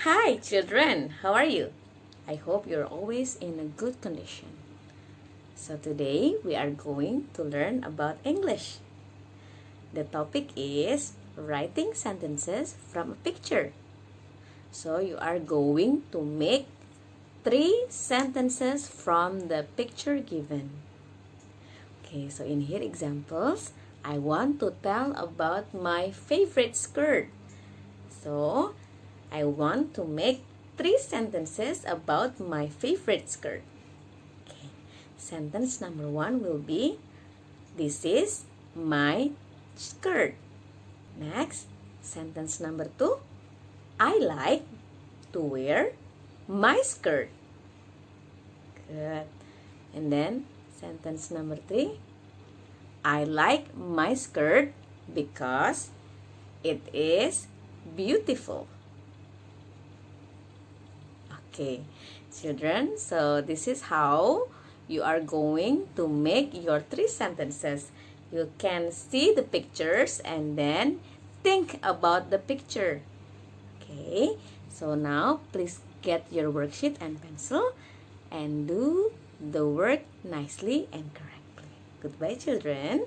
Hi children, how are you? I hope you're always in a good condition. So today we are going to learn about English. The topic is writing sentences from a picture. So you are going to make 3 sentences from the picture given. Okay, so in here examples, I want to tell about my favorite skirt. So I want to make 3 sentences about my favorite skirt. Okay. Sentence number 1 will be, this is my skirt. Next, sentence number 2, I like to wear my skirt. Good. And then sentence number 3, I like my skirt because it is beautiful. Okay, children, so this is how you are going to make your 3 sentences. You can see the pictures and then think about the picture. Okay, so now please get your worksheet and pencil and do the work nicely and correctly. Goodbye, children.